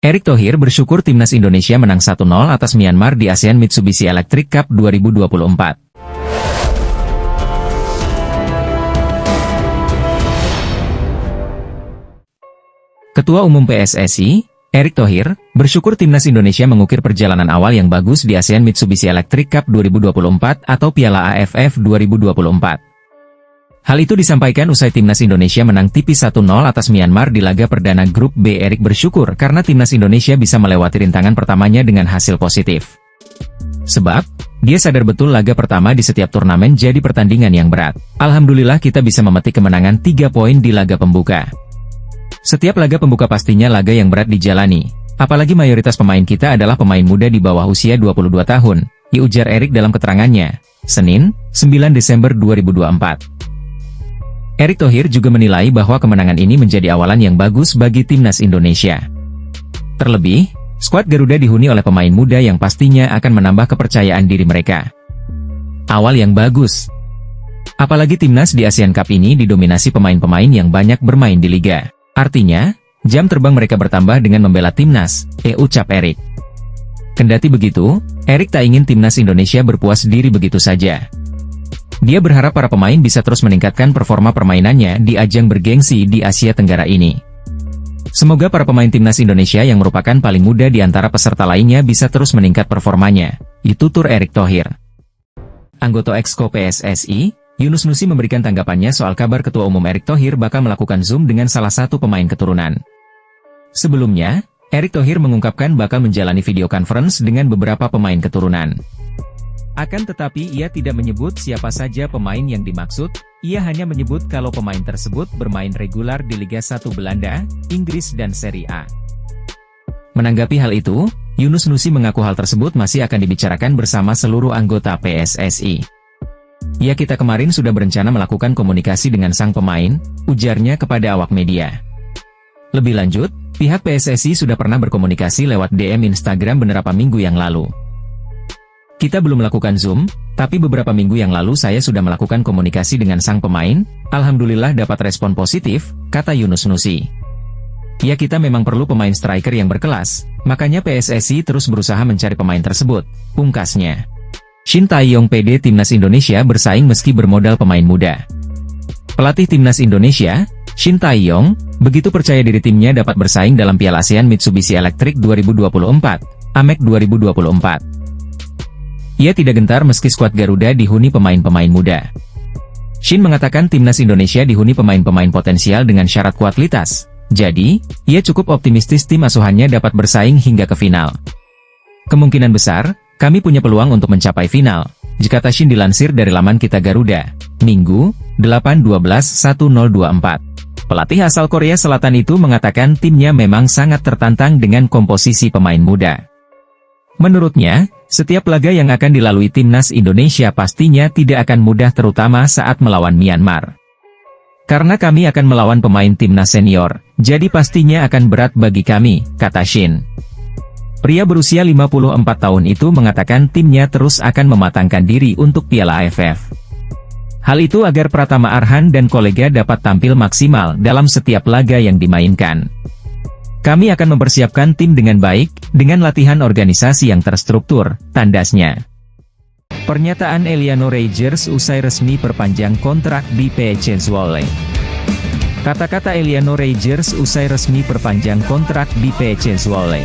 Erick Thohir bersyukur timnas Indonesia menang 1-0 atas Myanmar di ASEAN Mitsubishi Electric Cup 2024. Ketua Umum PSSI, Erick Thohir, bersyukur timnas Indonesia mengukir perjalanan awal yang bagus di ASEAN Mitsubishi Electric Cup 2024 atau Piala AFF 2024. Hal itu disampaikan usai timnas Indonesia menang tipis 1-0 atas Myanmar di laga perdana Grup B. Erick bersyukur karena timnas Indonesia bisa melewati rintangan pertamanya dengan hasil positif. Sebab, dia sadar betul laga pertama di setiap turnamen jadi pertandingan yang berat. Alhamdulillah kita bisa memetik kemenangan 3 poin di laga pembuka. Setiap laga pembuka pastinya laga yang berat dijalani, apalagi mayoritas pemain kita adalah pemain muda di bawah usia 22 tahun, ujar Erick dalam keterangannya, Senin, 9 Desember 2024. Erick Thohir juga menilai bahwa kemenangan ini menjadi awalan yang bagus bagi timnas Indonesia. Terlebih, skuad Garuda dihuni oleh pemain muda yang pastinya akan menambah kepercayaan diri mereka. Awal yang bagus. Apalagi timnas di ASEAN Cup ini didominasi pemain-pemain yang banyak bermain di liga. Artinya, jam terbang mereka bertambah dengan membela timnas, ucap Erick. Kendati begitu, Erick tak ingin timnas Indonesia berpuas diri begitu saja. Dia berharap para pemain bisa terus meningkatkan performa permainannya di ajang bergengsi di Asia Tenggara ini. Semoga para pemain timnas Indonesia yang merupakan paling muda di antara peserta lainnya bisa terus meningkat performanya, tutur Erick Thohir. Anggota Exco PSSI, Yunus Nusi memberikan tanggapannya soal kabar Ketua Umum Erick Thohir bakal melakukan Zoom dengan salah satu pemain keturunan. Sebelumnya, Erick Thohir mengungkapkan bakal menjalani video conference dengan beberapa pemain keturunan. Akan tetapi ia tidak menyebut siapa saja pemain yang dimaksud, ia hanya menyebut kalau pemain tersebut bermain reguler di Liga 1 Belanda, Inggris dan Serie A. Menanggapi hal itu, Yunus Nusi mengaku hal tersebut masih akan dibicarakan bersama seluruh anggota PSSI. Ya, kita kemarin sudah berencana melakukan komunikasi dengan sang pemain, ujarnya kepada awak media. Lebih lanjut, pihak PSSI sudah pernah berkomunikasi lewat DM Instagram beberapa minggu yang lalu. Kita belum melakukan Zoom, tapi beberapa minggu yang lalu saya sudah melakukan komunikasi dengan sang pemain, alhamdulillah dapat respon positif, kata Yunus Nusi. Ya, kita memang perlu pemain striker yang berkelas, makanya PSSI terus berusaha mencari pemain tersebut, pungkasnya. Shin Tae-yong PD Timnas Indonesia bersaing meski bermodal pemain muda. Pelatih Timnas Indonesia, Shin Tae-yong, begitu percaya diri timnya dapat bersaing dalam Piala ASEAN Mitsubishi Electric 2024, AMEC 2024. Ia tidak gentar meski skuad Garuda dihuni pemain-pemain muda. Shin mengatakan timnas Indonesia dihuni pemain-pemain potensial dengan syarat kualitas. Jadi, ia cukup optimistis tim asuhannya dapat bersaing hingga ke final. Kemungkinan besar, kami punya peluang untuk mencapai final, kata Shin dilansir dari laman Kita Garuda, Minggu, 8/12/1024. Pelatih asal Korea Selatan itu mengatakan timnya memang sangat tertantang dengan komposisi pemain muda. Menurutnya, setiap laga yang akan dilalui timnas Indonesia pastinya tidak akan mudah terutama saat melawan Myanmar. Karena kami akan melawan pemain timnas senior, jadi pastinya akan berat bagi kami, kata Shin. Pria berusia 54 tahun itu mengatakan timnya terus akan mematangkan diri untuk Piala AFF. Hal itu agar Pratama Arhan dan kolega dapat tampil maksimal dalam setiap laga yang dimainkan. Kami akan mempersiapkan tim dengan baik, dengan latihan organisasi yang terstruktur, tandasnya. Pernyataan Eliano Rogers usai resmi perpanjang kontrak di FC Zwolle. Kata-kata Eliano Rogers usai resmi perpanjang kontrak di FC Zwolle.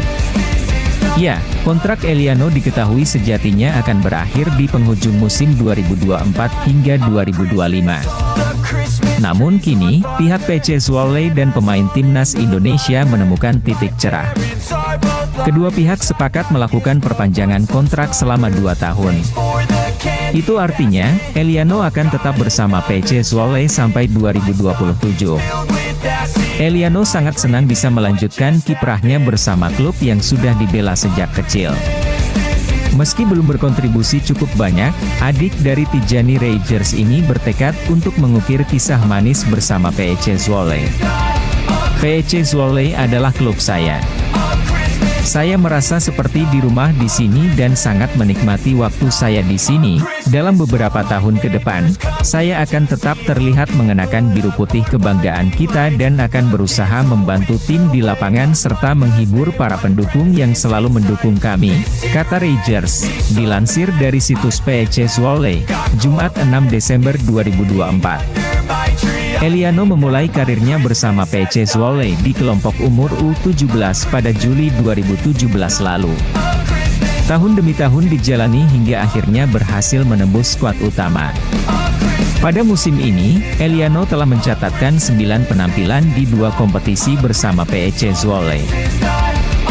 Ya, kontrak Eliano diketahui sejatinya akan berakhir di penghujung musim 2024 hingga 2025. Namun kini, pihak FC Zwolle dan pemain timnas Indonesia menemukan titik cerah. Kedua pihak sepakat melakukan perpanjangan kontrak selama 2 tahun. Itu artinya, Eliano akan tetap bersama FC Zwolle sampai 2027. Eliano sangat senang bisa melanjutkan kiprahnya bersama klub yang sudah dibela sejak kecil. Meski belum berkontribusi cukup banyak, adik dari Tijani Rogers ini bertekad untuk mengukir kisah manis bersama FC Zwolle. FC Zwolle adalah klub saya. Saya merasa seperti di rumah di sini dan sangat menikmati waktu saya di sini. Dalam beberapa tahun ke depan, saya akan tetap terlihat mengenakan biru putih kebanggaan kita dan akan berusaha membantu tim di lapangan serta menghibur para pendukung yang selalu mendukung kami, kata Rogers. Dilansir dari situs PEC Zwolle, Jumat 6 Desember 2024. Eliano memulai karirnya bersama PEC Zwolle di kelompok umur U17 pada Juli 2017 lalu. Tahun demi tahun dijalani hingga akhirnya berhasil menembus skuad utama. Pada musim ini, Eliano telah mencatatkan 9 penampilan di 2 kompetisi bersama PEC Zwolle.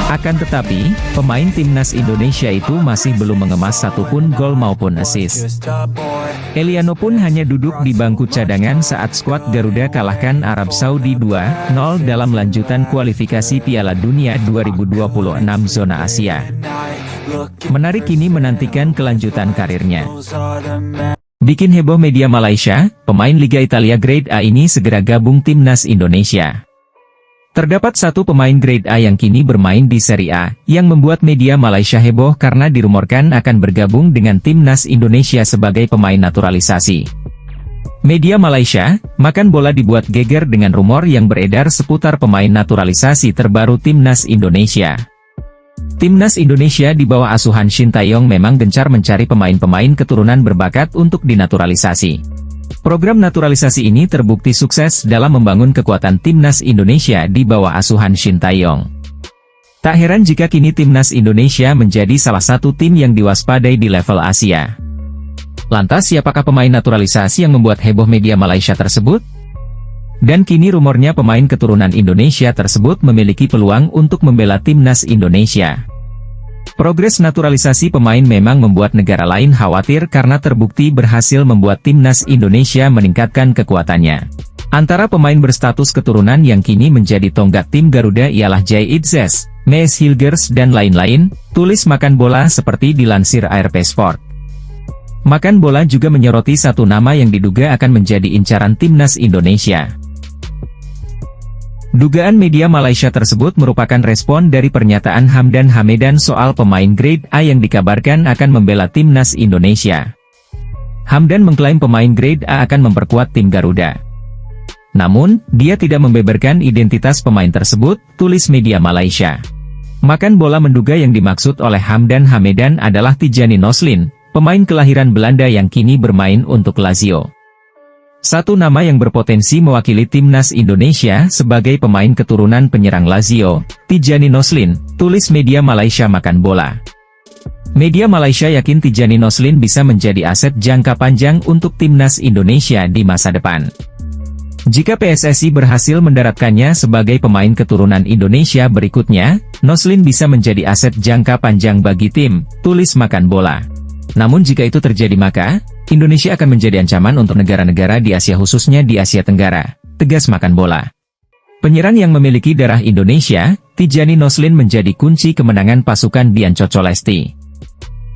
Akan tetapi, pemain timnas Indonesia itu masih belum mengemas satupun gol maupun assist. Eliano pun hanya duduk di bangku cadangan saat skuad Garuda kalahkan Arab Saudi 2-0 dalam lanjutan kualifikasi Piala Dunia 2026 zona Asia. Menarik kini menantikan kelanjutan karirnya. Bikin heboh media Malaysia, pemain Liga Italia Grade A ini segera gabung timnas Indonesia. Terdapat satu pemain grade A yang kini bermain di Serie A, yang membuat media Malaysia heboh karena dirumorkan akan bergabung dengan timnas Indonesia sebagai pemain naturalisasi. Media Malaysia, Makan Bola dibuat geger dengan rumor yang beredar seputar pemain naturalisasi terbaru timnas Indonesia. Timnas Indonesia di bawah asuhan Shin Tae-yong memang gencar mencari pemain-pemain keturunan berbakat untuk dinaturalisasi. Program naturalisasi ini terbukti sukses dalam membangun kekuatan timnas Indonesia di bawah asuhan Shin Tae-yong. Tak heran jika kini timnas Indonesia menjadi salah satu tim yang diwaspadai di level Asia. Lantas siapakah pemain naturalisasi yang membuat heboh media Malaysia tersebut? Dan kini rumornya pemain keturunan Indonesia tersebut memiliki peluang untuk membela timnas Indonesia. Progres naturalisasi pemain memang membuat negara lain khawatir karena terbukti berhasil membuat timnas Indonesia meningkatkan kekuatannya. Antara pemain berstatus keturunan yang kini menjadi tonggak tim Garuda ialah Jay Itzes, Mees Hilgers dan lain-lain, tulis Makan Bola seperti dilansir ARP Sport. Makan Bola juga menyoroti satu nama yang diduga akan menjadi incaran timnas Indonesia. Dugaan media Malaysia tersebut merupakan respon dari pernyataan Hamdan Hamedan soal pemain grade A yang dikabarkan akan membela timnas Indonesia. Hamdan mengklaim pemain grade A akan memperkuat tim Garuda. Namun, dia tidak membeberkan identitas pemain tersebut, tulis media Malaysia. Makan Bola menduga yang dimaksud oleh Hamdan Hamedan adalah Tijani Noslin, pemain kelahiran Belanda yang kini bermain untuk Lazio. Satu nama yang berpotensi mewakili timnas Indonesia sebagai pemain keturunan penyerang Lazio, Tijani Noslin, tulis media Malaysia Makan Bola. Media Malaysia yakin Tijani Noslin bisa menjadi aset jangka panjang untuk timnas Indonesia di masa depan. Jika PSSI berhasil mendaratkannya sebagai pemain keturunan Indonesia berikutnya, Noslin bisa menjadi aset jangka panjang bagi tim, tulis Makan Bola. Namun jika itu terjadi maka, Indonesia akan menjadi ancaman untuk negara-negara di Asia khususnya di Asia Tenggara, tegas Makan Bola. Penyerang yang memiliki darah Indonesia, Tijani Noslin menjadi kunci kemenangan pasukan Bian Coco Lesti.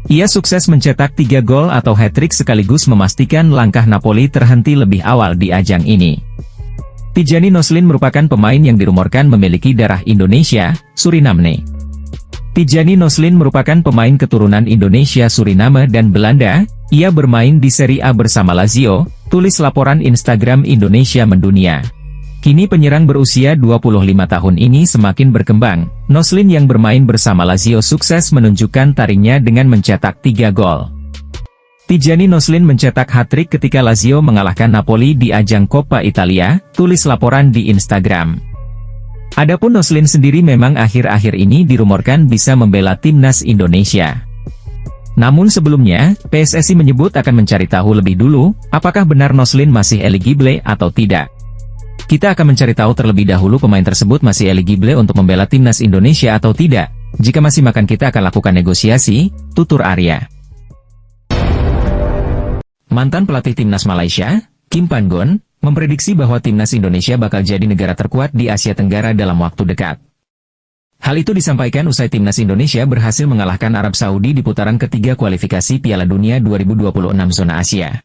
Ia sukses mencetak 3 gol atau hat-trick sekaligus memastikan langkah Napoli terhenti lebih awal di ajang ini. Tijani Noslin merupakan pemain yang dirumorkan memiliki darah Indonesia, Suriname. Tijani Noslin merupakan pemain keturunan Indonesia, Suriname dan Belanda. Ia bermain di Serie A bersama Lazio, tulis laporan Instagram Indonesia Mendunia. Kini penyerang berusia 25 tahun ini semakin berkembang. Noslin yang bermain bersama Lazio sukses menunjukkan taringnya dengan mencetak 3 gol. Tijani Noslin mencetak hat-trick ketika Lazio mengalahkan Napoli di ajang Coppa Italia, tulis laporan di Instagram. Adapun Noslin sendiri memang akhir-akhir ini dirumorkan bisa membela timnas Indonesia. Namun sebelumnya, PSSI menyebut akan mencari tahu lebih dulu, apakah benar Noslin masih eligible atau tidak. Kita akan mencari tahu terlebih dahulu pemain tersebut masih eligible untuk membela timnas Indonesia atau tidak. Jika masih makan kita akan lakukan negosiasi, tutur Arya. Mantan pelatih timnas Malaysia, Kim Pan-gon, memprediksi bahwa timnas Indonesia bakal jadi negara terkuat di Asia Tenggara dalam waktu dekat. Hal itu disampaikan usai timnas Indonesia berhasil mengalahkan Arab Saudi di putaran ketiga kualifikasi Piala Dunia 2026 zona Asia.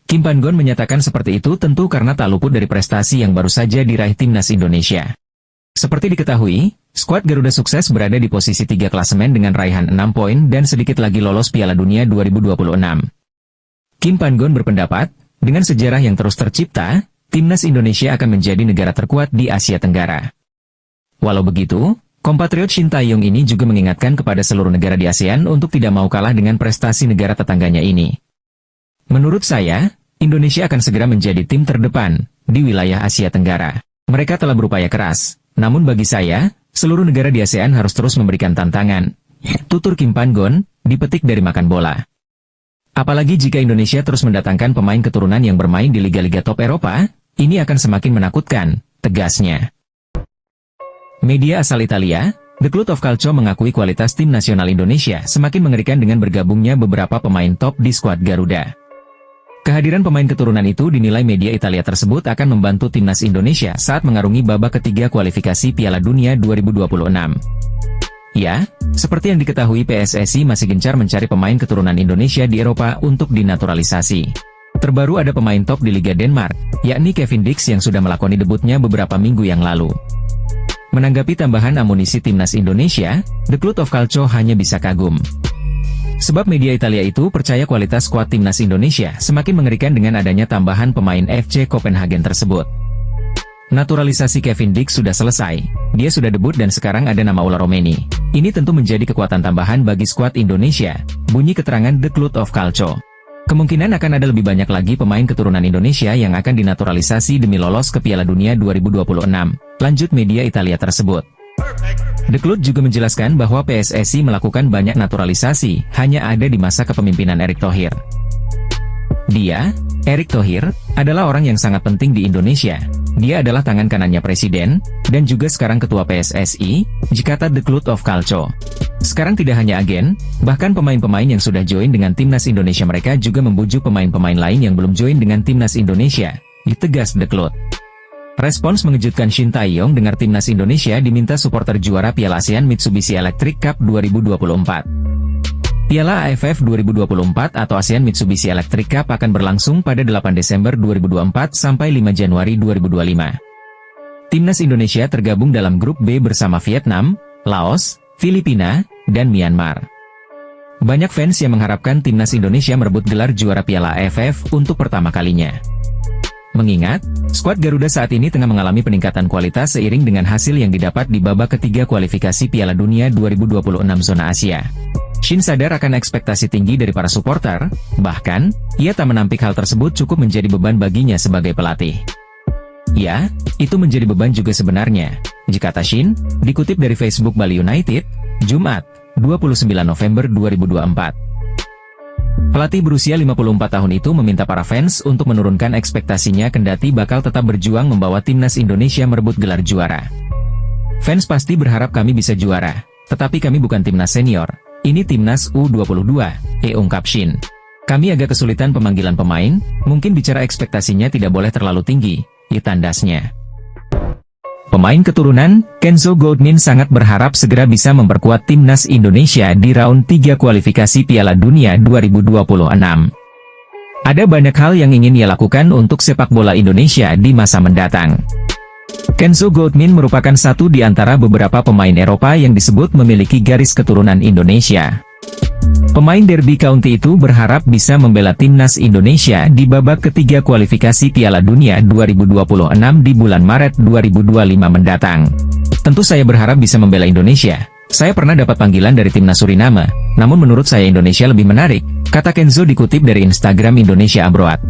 Kim Pan-gon menyatakan seperti itu tentu karena tak luput dari prestasi yang baru saja diraih timnas Indonesia. Seperti diketahui, Skuad Garuda sukses berada di posisi 3 klasemen dengan raihan 6 poin dan sedikit lagi lolos Piala Dunia 2026. Kim Pan-gon berpendapat, dengan sejarah yang terus tercipta, timnas Indonesia akan menjadi negara terkuat di Asia Tenggara. Walau begitu, kompatriot Shin Tae-yong ini juga mengingatkan kepada seluruh negara di ASEAN untuk tidak mau kalah dengan prestasi negara tetangganya ini. Menurut saya, Indonesia akan segera menjadi tim terdepan di wilayah Asia Tenggara. Mereka telah berupaya keras, namun bagi saya, seluruh negara di ASEAN harus terus memberikan tantangan. Tutur Kim Pan-gon, dipetik dari makan bola. Apalagi jika Indonesia terus mendatangkan pemain keturunan yang bermain di liga-liga top Eropa, ini akan semakin menakutkan, tegasnya. Media asal Italia, The Cloud of Calcio mengakui kualitas tim nasional Indonesia semakin mengerikan dengan bergabungnya beberapa pemain top di skuad Garuda. Kehadiran pemain keturunan itu dinilai media Italia tersebut akan membantu timnas Indonesia saat mengarungi babak ketiga kualifikasi Piala Dunia 2026. Ya, seperti yang diketahui PSSI masih gencar mencari pemain keturunan Indonesia di Eropa untuk dinaturalisasi. Terbaru ada pemain top di Liga Denmark, yakni Kevin Dix yang sudah melakoni debutnya beberapa minggu yang lalu. Menanggapi tambahan amunisi timnas Indonesia, The Cloud of Calcio hanya bisa kagum. Sebab media Italia itu percaya kualitas skuad timnas Indonesia semakin mengerikan dengan adanya tambahan pemain FC Copenhagen tersebut. Naturalisasi Kevin Dix sudah selesai, dia sudah debut dan sekarang ada nama Ola Romeni. Ini tentu menjadi kekuatan tambahan bagi skuad Indonesia, bunyi keterangan The Cloud of Calcio. Kemungkinan akan ada lebih banyak lagi pemain keturunan Indonesia yang akan dinaturalisasi demi lolos ke Piala Dunia 2026, lanjut media Italia tersebut. The Cloud juga menjelaskan bahwa PSSI melakukan banyak naturalisasi, hanya ada di masa kepemimpinan Erick Thohir. Dia, Erick Thohir, adalah orang yang sangat penting di Indonesia. Dia adalah tangan kanannya presiden, dan juga sekarang ketua PSSI, kata The Cloud of Calcio. Sekarang tidak hanya agen, bahkan pemain-pemain yang sudah join dengan timnas Indonesia mereka juga membujuk pemain-pemain lain yang belum join dengan timnas Indonesia, ditegas The Cloud. Respons mengejutkan Shin Tae-yong dengar timnas Indonesia diminta supporter juara Piala ASEAN Mitsubishi Electric Cup 2024. Piala AFF 2024 atau ASEAN Mitsubishi Electric Cup akan berlangsung pada 8 Desember 2024 sampai 5 Januari 2025. Timnas Indonesia tergabung dalam grup B bersama Vietnam, Laos, Filipina, dan Myanmar. Banyak fans yang mengharapkan timnas Indonesia merebut gelar juara Piala AFF untuk pertama kalinya. Mengingat, skuad Garuda saat ini tengah mengalami peningkatan kualitas seiring dengan hasil yang didapat di babak ketiga kualifikasi Piala Dunia 2026 zona Asia. Shin sadar akan ekspektasi tinggi dari para supporter, bahkan, ia tak menampik hal tersebut cukup menjadi beban baginya sebagai pelatih. Ya, itu menjadi beban juga sebenarnya, kata Shin, dikutip dari Facebook Bali United, Jumat, 29 November 2024. Pelatih berusia 54 tahun itu meminta para fans untuk menurunkan ekspektasinya kendati bakal tetap berjuang membawa timnas Indonesia merebut gelar juara. Fans pasti berharap kami bisa juara, tetapi kami bukan timnas senior. Ini timnas U22, ungkap Shin. Kami agak kesulitan pemanggilan pemain, mungkin bicara ekspektasinya tidak boleh terlalu tinggi, tandasnya. Pemain keturunan, Kenzo Goldmin sangat berharap segera bisa memperkuat timnas Indonesia di round 3 kualifikasi Piala Dunia 2026. Ada banyak hal yang ingin ia lakukan untuk sepak bola Indonesia di masa mendatang. Kenzo Goldmin merupakan satu di antara beberapa pemain Eropa yang disebut memiliki garis keturunan Indonesia. Pemain Derby County itu berharap bisa membela timnas Indonesia di babak ketiga kualifikasi Piala Dunia 2026 di bulan Maret 2025 mendatang. Tentu saya berharap bisa membela Indonesia. Saya pernah dapat panggilan dari timnas Suriname, namun menurut saya Indonesia lebih menarik, kata Kenzo dikutip dari Instagram Indonesia Abroad.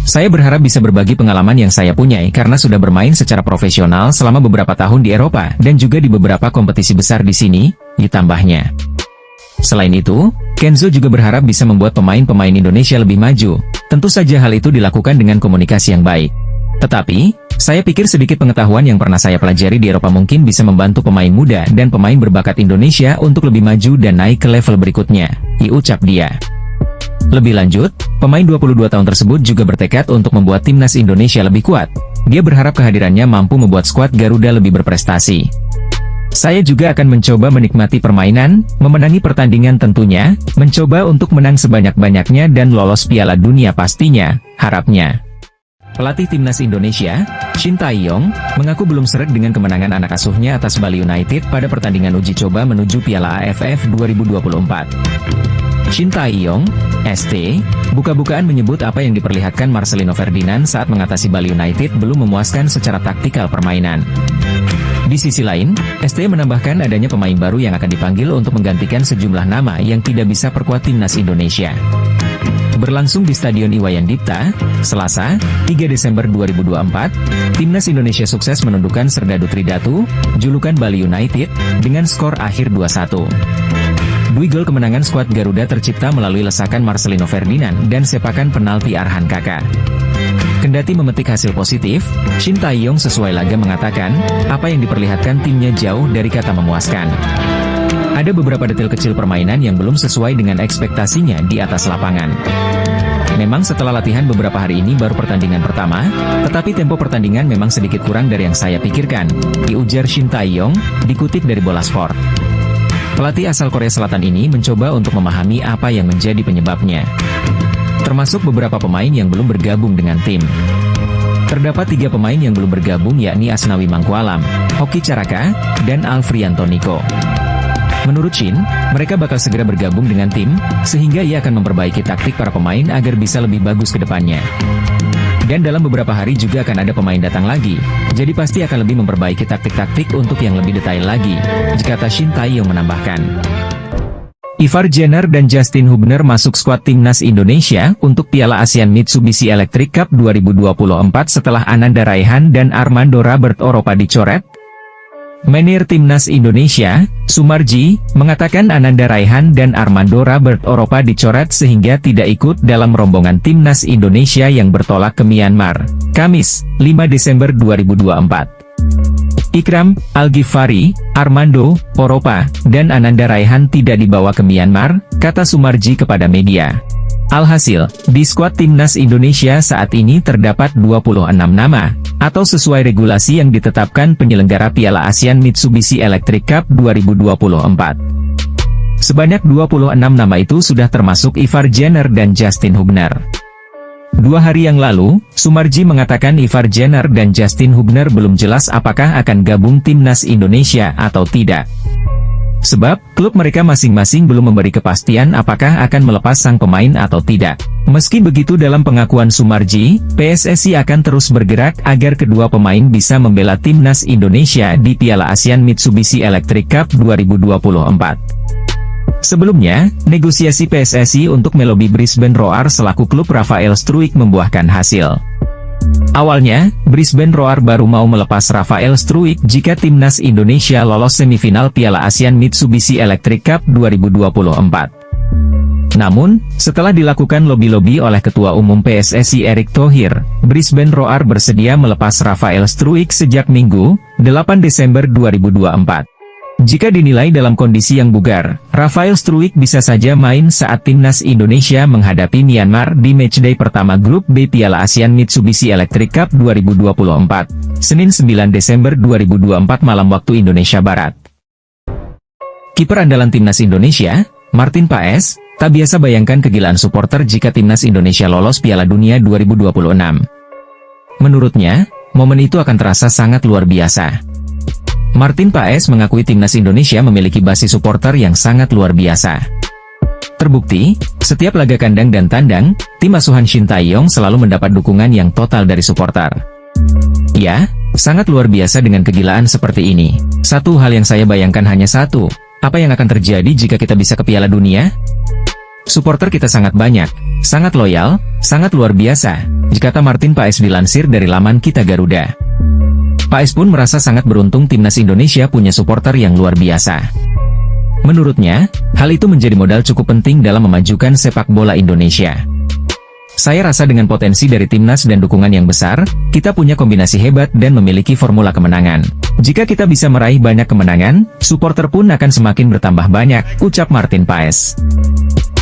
Saya berharap bisa berbagi pengalaman yang saya punyai karena sudah bermain secara profesional selama beberapa tahun di Eropa dan juga di beberapa kompetisi besar di sini, ditambahnya. Selain itu, Kenzo juga berharap bisa membuat pemain-pemain Indonesia lebih maju. Tentu saja hal itu dilakukan dengan komunikasi yang baik. Tetapi, saya pikir sedikit pengetahuan yang pernah saya pelajari di Eropa mungkin bisa membantu pemain muda dan pemain berbakat Indonesia untuk lebih maju dan naik ke level berikutnya, ucap dia. Lebih lanjut, pemain 22 tahun tersebut juga bertekad untuk membuat timnas Indonesia lebih kuat. Dia berharap kehadirannya mampu membuat skuad Garuda lebih berprestasi. Saya juga akan mencoba menikmati permainan, memenangi pertandingan tentunya, mencoba untuk menang sebanyak-banyaknya dan lolos Piala Dunia pastinya, harapnya. Pelatih Timnas Indonesia, Shin Tae-yong, mengaku belum sreg dengan kemenangan anak asuhnya atas Bali United pada pertandingan uji coba menuju Piala AFF 2024. Shin Tae-yong, ST, buka-bukaan menyebut apa yang diperlihatkan Marcelino Ferdinand saat mengatasi Bali United belum memuaskan secara taktikal permainan. Di sisi lain, ST menambahkan adanya pemain baru yang akan dipanggil untuk menggantikan sejumlah nama yang tidak bisa perkuat Timnas Indonesia. Berlangsung di Stadion Iwayan Dipta, Selasa, 3 Desember 2024, Timnas Indonesia sukses menundukkan Serdadu Tridatu, julukan Bali United, dengan skor akhir 2-1. Dua gol kemenangan skuad Garuda tercipta melalui lesakan Marcelino Ferdinand dan sepakan penalti Arhan Kaka. Kendati memetik hasil positif, Shin Tae-yong sesuai laga mengatakan, apa yang diperlihatkan timnya jauh dari kata memuaskan. Ada beberapa detail kecil permainan yang belum sesuai dengan ekspektasinya di atas lapangan. Memang setelah latihan beberapa hari ini baru pertandingan pertama, tetapi tempo pertandingan memang sedikit kurang dari yang saya pikirkan, diujar Shin Tae-yong, dikutip dari Bola Sport. Pelatih asal Korea Selatan ini mencoba untuk memahami apa yang menjadi penyebabnya. Termasuk beberapa pemain yang belum bergabung dengan tim. Terdapat 3 pemain yang belum bergabung yakni Asnawi Mangkualam, Hoki Caraka, dan Alfrianto Niko. Menurut Shin, mereka bakal segera bergabung dengan tim, sehingga ia akan memperbaiki taktik para pemain agar bisa lebih bagus ke depannya. Dan dalam beberapa hari juga akan ada pemain datang lagi, jadi pasti akan lebih memperbaiki taktik-taktik untuk yang lebih detail lagi, kata Shin Tae-yong menambahkan. Ivar Jenner dan Justin Hubner masuk skuad Timnas Indonesia untuk Piala ASEAN Mitsubishi Electric Cup 2024 setelah Ananda Raihan dan Armando Robert Oropa dicoret. Manajer Timnas Indonesia, Sumarji, mengatakan Ananda Raihan dan Armando Robert Oropa dicoret sehingga tidak ikut dalam rombongan Timnas Indonesia yang bertolak ke Myanmar, Kamis, 5 Desember 2024. Ikram, Al-Ghifari, Armando, Oropa, dan Ananda Raihan tidak dibawa ke Myanmar, kata Sumarji kepada media. Alhasil, di skuad Timnas Indonesia saat ini terdapat 26 nama, atau sesuai regulasi yang ditetapkan penyelenggara Piala ASEAN Mitsubishi Electric Cup 2024. Sebanyak 26 nama itu sudah termasuk Ivar Jenner dan Justin Hubner. 2 hari yang lalu, Sumarji mengatakan Ivar Jenner dan Justin Hubner belum jelas apakah akan gabung Timnas Indonesia atau tidak. Sebab, klub mereka masing-masing belum memberi kepastian apakah akan melepas sang pemain atau tidak. Meski begitu dalam pengakuan Sumarji, PSSI akan terus bergerak agar kedua pemain bisa membela Timnas Indonesia di Piala ASEAN Mitsubishi Electric Cup 2024. Sebelumnya, negosiasi PSSI untuk melobi Brisbane Roar selaku klub Rafael Struijk membuahkan hasil. Awalnya, Brisbane Roar baru mau melepas Rafael Struijk jika Timnas Indonesia lolos semifinal Piala ASEAN Mitsubishi Electric Cup 2024. Namun, setelah dilakukan lobi-lobi oleh Ketua Umum PSSI Erick Thohir, Brisbane Roar bersedia melepas Rafael Struijk sejak Minggu, 8 Desember 2024. Jika dinilai dalam kondisi yang bugar, Rafael Struijk bisa saja main saat Timnas Indonesia menghadapi Myanmar di matchday pertama Grup B Piala ASEAN Mitsubishi Electric Cup 2024, Senin 9 Desember 2024 malam waktu Indonesia Barat. Kiper andalan Timnas Indonesia, Martin Paes, tak biasa bayangkan kegilaan supporter jika Timnas Indonesia lolos Piala Dunia 2026. Menurutnya, momen itu akan terasa sangat luar biasa. Martin Paes mengakui Timnas Indonesia memiliki basis supporter yang sangat luar biasa. Terbukti, setiap laga kandang dan tandang, tim asuhan Shin Tae-yong selalu mendapat dukungan yang total dari supporter. Ya, sangat luar biasa dengan kegilaan seperti ini. Satu hal yang saya bayangkan hanya satu, apa yang akan terjadi jika kita bisa ke Piala Dunia? Supporter kita sangat banyak, sangat loyal, sangat luar biasa, kata Martin Paes dilansir dari laman Kita Garuda. Paes pun merasa sangat beruntung Timnas Indonesia punya supporter yang luar biasa. Menurutnya, hal itu menjadi modal cukup penting dalam memajukan sepak bola Indonesia. Saya rasa dengan potensi dari Timnas dan dukungan yang besar, kita punya kombinasi hebat dan memiliki formula kemenangan. Jika kita bisa meraih banyak kemenangan, supporter pun akan semakin bertambah banyak, ucap Martin Paes.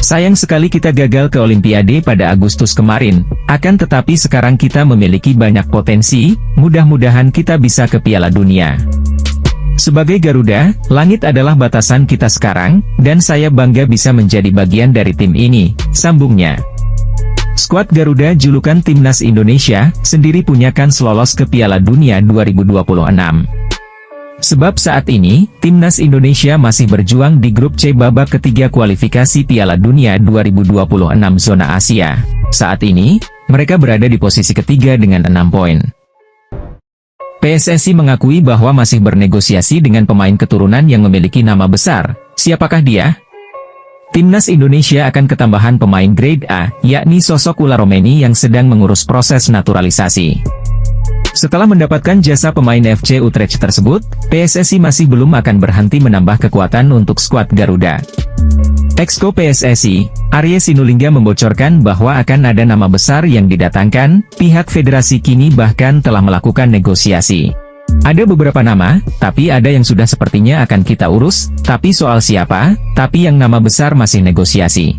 Sayang sekali kita gagal ke Olimpiade pada Agustus kemarin, akan tetapi sekarang kita memiliki banyak potensi, mudah-mudahan kita bisa ke Piala Dunia. Sebagai Garuda, langit adalah batasan kita sekarang, dan saya bangga bisa menjadi bagian dari tim ini, sambungnya. Skuad Garuda julukan Timnas Indonesia, sendiri punya kans lolos ke Piala Dunia 2026. Sebab saat ini, Timnas Indonesia masih berjuang di grup C babak ketiga kualifikasi Piala Dunia 2026 zona Asia. Saat ini, mereka berada di posisi ketiga dengan 6 poin. PSSI mengakui bahwa masih bernegosiasi dengan pemain keturunan yang memiliki nama besar. Siapakah dia? Timnas Indonesia akan ketambahan pemain grade A, yakni sosok Ula Romeni yang sedang mengurus proses naturalisasi. Setelah mendapatkan jasa pemain FC Utrecht tersebut, PSSI masih belum akan berhenti menambah kekuatan untuk skuad Garuda. Exco PSSI, Arya Sinulinga membocorkan bahwa akan ada nama besar yang didatangkan, pihak federasi kini bahkan telah melakukan negosiasi. Ada beberapa nama, tapi ada yang sudah sepertinya akan kita urus, tapi soal siapa, tapi yang nama besar masih negosiasi.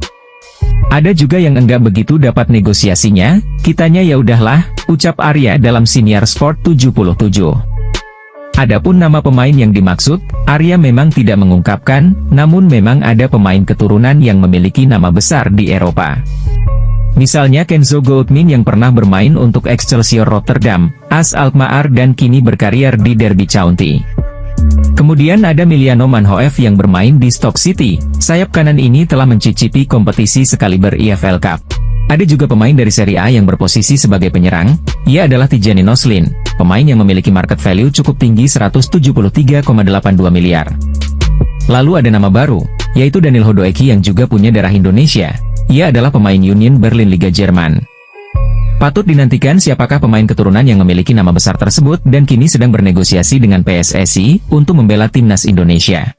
Ada juga yang enggak begitu dapat negosiasinya, kitanya ya udahlah, ucap Arya dalam Siniar Sport 77. Adapun nama pemain yang dimaksud, Arya memang tidak mengungkapkan, namun memang ada pemain keturunan yang memiliki nama besar di Eropa. Misalnya Kenzo Goldmin yang pernah bermain untuk Excelsior Rotterdam, AS Alkmaar dan kini berkarier di Derby County. Kemudian ada Miliano Manhoef yang bermain di Stoke City, sayap kanan ini telah mencicipi kompetisi sekaliber EFL Cup. Ada juga pemain dari Serie A yang berposisi sebagai penyerang, ia adalah Tijani Noslin, pemain yang memiliki market value cukup tinggi 173,82 miliar. Lalu ada nama baru, yaitu Daniel Hodoeki yang juga punya darah Indonesia, ia adalah pemain Union Berlin Liga Jerman. Patut dinantikan siapakah pemain keturunan yang memiliki nama besar tersebut dan kini sedang bernegosiasi dengan PSSI untuk membela Timnas Indonesia.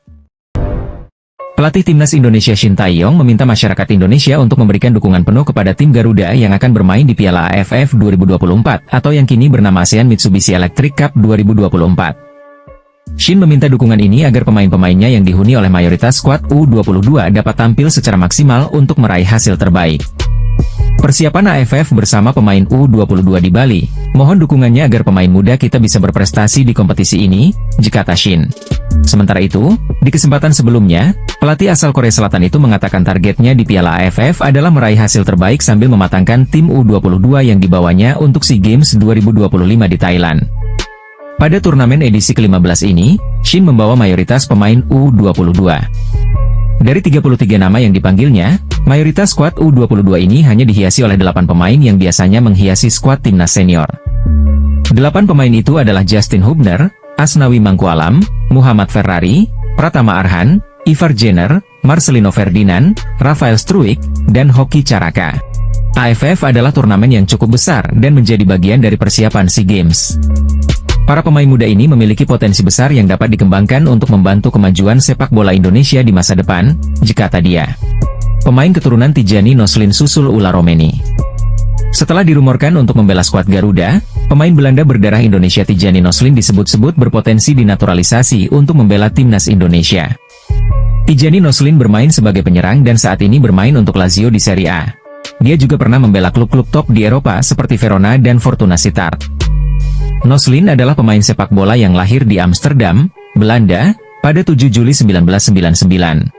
Pelatih Timnas Indonesia Shin Tae-yong meminta masyarakat Indonesia untuk memberikan dukungan penuh kepada tim Garuda yang akan bermain di Piala AFF 2024 atau yang kini bernama ASEAN Mitsubishi Electric Cup 2024. Shin meminta dukungan ini agar pemain-pemainnya yang dihuni oleh mayoritas skuad U22 dapat tampil secara maksimal untuk meraih hasil terbaik. Persiapan AFF bersama pemain U22 di Bali, mohon dukungannya agar pemain muda kita bisa berprestasi di kompetisi ini, jikata Shin. Sementara itu, di kesempatan sebelumnya, pelatih asal Korea Selatan itu mengatakan targetnya di Piala AFF adalah meraih hasil terbaik sambil mematangkan tim U22 yang dibawanya untuk SEA Games 2025 di Thailand. Pada turnamen edisi ke-15 ini, Shin membawa mayoritas pemain U22. Dari 33 nama yang dipanggilnya, mayoritas skuad U22 ini hanya dihiasi oleh 8 pemain yang biasanya menghiasi skuad timnas senior. 8 pemain itu adalah Justin Hubner, Asnawi Mangkualam, Muhammad Ferrari, Pratama Arhan, Ivar Jenner, Marcelino Ferdinand, Rafael Struijk, dan Hoki Caraka. AFF adalah turnamen yang cukup besar dan menjadi bagian dari persiapan SEA Games. Para pemain muda ini memiliki potensi besar yang dapat dikembangkan untuk membantu kemajuan sepak bola Indonesia di masa depan, jikata dia. Pemain keturunan Tijani Noslin susul Ula Romeni. Setelah dirumorkan untuk membela skuad Garuda, pemain Belanda berdarah Indonesia Tijani Noslin disebut-sebut berpotensi dinaturalisasi untuk membela Timnas Indonesia. Tijani Noslin bermain sebagai penyerang dan saat ini bermain untuk Lazio di Serie A. Dia juga pernah membela klub-klub top di Eropa seperti Verona dan Fortuna Sittard. Noslin adalah pemain sepak bola yang lahir di Amsterdam, Belanda, pada 7 Juli 1999.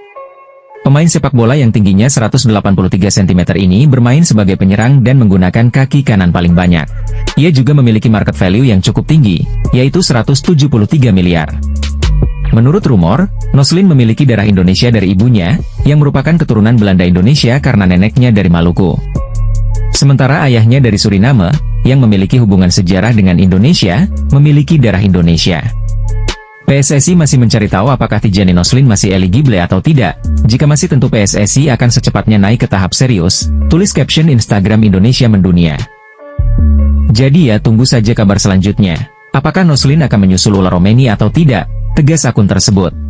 Pemain sepak bola yang tingginya 183 cm ini bermain sebagai penyerang dan menggunakan kaki kanan paling banyak. Ia juga memiliki market value yang cukup tinggi, yaitu 173 miliar. Menurut rumor, Noslin memiliki darah Indonesia dari ibunya, yang merupakan keturunan Belanda Indonesia karena neneknya dari Maluku. Sementara ayahnya dari Suriname, yang memiliki hubungan sejarah dengan Indonesia, memiliki darah Indonesia. PSSI masih mencari tahu apakah Tijani Noslin masih eligible atau tidak. Jika masih tentu PSSI akan secepatnya naik ke tahap serius, tulis caption Instagram Indonesia Mendunia. Jadi ya tunggu saja kabar selanjutnya. Apakah Noslin akan menyusul Ula Romeni atau tidak? Tegas akun tersebut.